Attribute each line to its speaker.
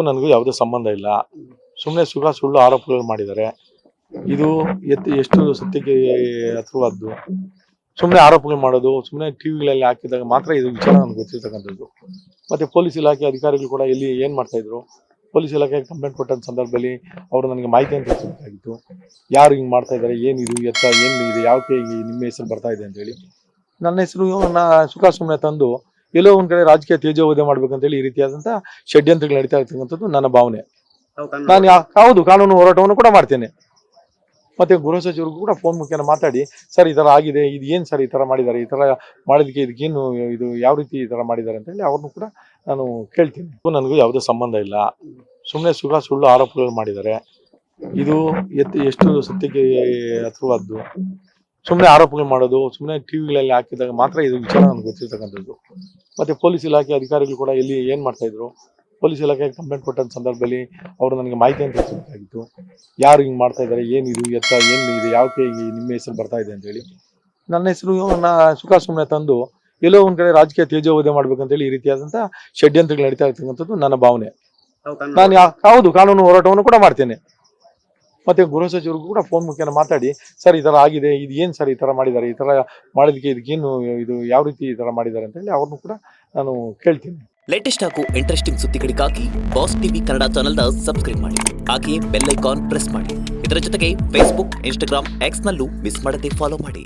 Speaker 1: ನನಗೂ ಯಾವುದೇ ಸಂಬಂಧ ಇಲ್ಲ. ಸುಮ್ಮನೆ ಸುಳ್ಳು ಆರೋಪಗಳು ಮಾಡಿದ್ದಾರೆ. ಇದು ಎಷ್ಟು ಸತ್ಯಕ್ಕೆ ಹತ್ರವಾದ್ದು. ಸುಮ್ಮನೆ ಆರೋಪಗಳು ಮಾಡೋದು, ಸುಮ್ಮನೆ ಟಿವಿಗಳಲ್ಲಿ ಹಾಕಿದಾಗ ಮಾತ್ರ ಇದು ವಿಚಾರ ನನಗೆ ಗೊತ್ತಿರ್ತಕ್ಕಂಥದ್ದು. ಮತ್ತೆ ಪೊಲೀಸ್ ಇಲಾಖೆ ಅಧಿಕಾರಿಗಳು ಕೂಡ ಏನ್ ಮಾಡ್ತಾ ಇದ್ರು, ಪೊಲೀಸ್ ಇಲಾಖೆ ಕಂಪ್ಲೇಂಟ್ ಕೊಟ್ಟ ಸಂದರ್ಭದಲ್ಲಿ ಅವರು ನನಗೆ ಮಾಹಿತಿಯನ್ನು ತಿಳಿಸಬೇಕಾಗಿತ್ತು. ಯಾರು ಹಿಂಗೆ ಮಾಡ್ತಾ ಇದ್ದಾರೆ, ಏನಿದು ಏನಿದೆ, ಯಾಕೆ ನಿಮ್ಮ ಹೆಸರು ಬರ್ತಾ ಇದೆ ಅಂತ ಹೇಳಿ. ನನ್ನ ಹೆಸರು ಸುಮ್ಮನೆ ತಂದು ಎಲ್ಲೋ ಒಂದ್ ಕಡೆ ರಾಜಕೀಯ ತೇಜೋವಧೆ ಮಾಡ್ಬೇಕಂತೇಳಿ ಈ ರೀತಿಯಾದಂತಹ ಷಡ್ಯಂತ್ರಗಳು ನಡೀತಾ ಇರ್ತಕ್ಕಂಥದ್ದು ನನ್ನ ಭಾವನೆ. ನಾನು ಹೌದು, ಕಾನೂನು ಹೋರಾಟವನ್ನು ಕೂಡ ಮಾಡ್ತೇನೆ. ಮತ್ತೆ ಗೃಹ ಸಚಿವರಿಗೂ ಕೂಡ ಫೋನ್ ಮುಖೇನ ಮಾತಾಡಿ, ಸರ್ ಈ ತರ ಆಗಿದೆ, ಇದು ಏನ್ ಸರ್ ಈ ತರ ಮಾಡಿದ್ದಾರೆ, ಈ ತರ ಮಾಡಿದಕ್ಕೆ ಇದಕ್ಕೇನು, ಇದು ಯಾವ ರೀತಿ ಈ ತರ ಮಾಡಿದ್ದಾರೆ ಅಂತ ಹೇಳಿ ಅವ್ರನ್ನು ಕೂಡ ನಾನು ಕೇಳ್ತೀನಿ. ನನಗೂ ಯಾವುದೇ ಸಂಬಂಧ ಇಲ್ಲ. ಸುಮ್ಮನೆ ಸುಳ್ಳು ಆರೋಪಗಳು ಮಾಡಿದ್ದಾರೆ. ಇದು ಎಷ್ಟು ಸತ್ಯಕ್ಕೆ ಹತ್ರವಾದ್ದು. ಸುಮ್ಮನೆ ಆರೋಪಗಳು ಮಾಡೋದು, ಸುಮ್ಮನೆ ಟಿವಿಗಳಲ್ಲಿ ಹಾಕಿದಾಗ ಮಾತ್ರ ಇದು ವಿಚಾರ ನನಗೆ ಗೊತ್ತಿರ್ತಕ್ಕಂಥದ್ದು. ಮತ್ತೆ ಪೊಲೀಸ್ ಇಲಾಖೆ ಅಧಿಕಾರಿಗಳು ಕೂಡ ಏನ್ ಮಾಡ್ತಾ ಇದ್ರು, ಪೊಲೀಸ್ ಇಲಾಖೆ ಕಂಪ್ಲೇಂಟ್ ಕೊಟ್ಟ ಸಂದರ್ಭದಲ್ಲಿ ಅವರು ನನಗೆ ಮಾಹಿತಿಯನ್ನು ತಿಳಿಸಬೇಕಾಗಿತ್ತು. ಯಾರು ಹಿಂಗೆ ಮಾಡ್ತಾ ಇದ್ದಾರೆ, ಏನಿದು ಏನಿದೆ, ಯಾಕೆ ನಿಮ್ಮ ಹೆಸರು ಬರ್ತಾ ಇದೆ ಅಂತ ಹೇಳಿ. ನನ್ನ ಹೆಸರು ಸುಮ್ಮನೆ ತಂದು ಎಲ್ಲೋ ಒಂದ್ ಕಡೆ ರಾಜಕೀಯ ತೇಜೋವಧೆ ಮಾಡ್ಬೇಕಂತೇಳಿ ಈ ರೀತಿಯಾದಂತಹ ಷಡ್ಯಂತ್ರಗಳು ನಡೀತಾ ಇರ್ತಕ್ಕಂಥದ್ದು ನನ್ನ ಭಾವನೆ. ನಾನು ಹೌದು, ಕಾನೂನು ಹೋರಾಟವನ್ನು ಕೂಡ ಮಾಡ್ತೇನೆ. ಮತ್ತೆ ಗೃಹ ಸಚಿವರಿಗೂ ಕೂಡ ಫೋನ್ ಮುಖೇನ ಮಾತಾಡಿ, ಸರ್ ಈ ತರ ಆಗಿದೆ, ಇದು ಏನ್ ಸರ್ ಈ ತರ ಮಾಡಿದ್ದಾರೆ, ಈ ತರ ಮಾಡಿದಕ್ಕೆ ಇದಕ್ಕೇನು, ಇದು ಯಾವ ರೀತಿ ಈ ತರ ಮಾಡಿದ್ದಾರೆ ಅಂತ ಹೇಳಿ ಅವ್ರನ್ನು ಕೂಡ ನಾನು ಕೇಳ್ತೀನಿ.
Speaker 2: ಲೇಟೆಸ್ಟ್ ಹಾಗೂ ಇಂಟ್ರೆಸ್ಟಿಂಗ್ ಸುದ್ದಿಗಳಿಗಾಗಿ ಬಾಸ್ ಟಿವಿ ಕನ್ನಡ ಚಾನೆಲ್ನ ಸಬ್ಸ್ಕ್ರೈಬ್ ಮಾಡಿ. ಹಾಗೆಯೇ ಬೆಲ್ ಐಕಾನ್ ಪ್ರೆಸ್ ಮಾಡಿ. ಇದರ ಜೊತೆಗೆ ಫೇಸ್ಬುಕ್, ಇನ್ಸ್ಟಾಗ್ರಾಮ್, ಎಕ್ಸ್ ನಲ್ಲೂ ಮಿಸ್ ಮಾಡದೆ ಫಾಲೋ ಮಾಡಿ.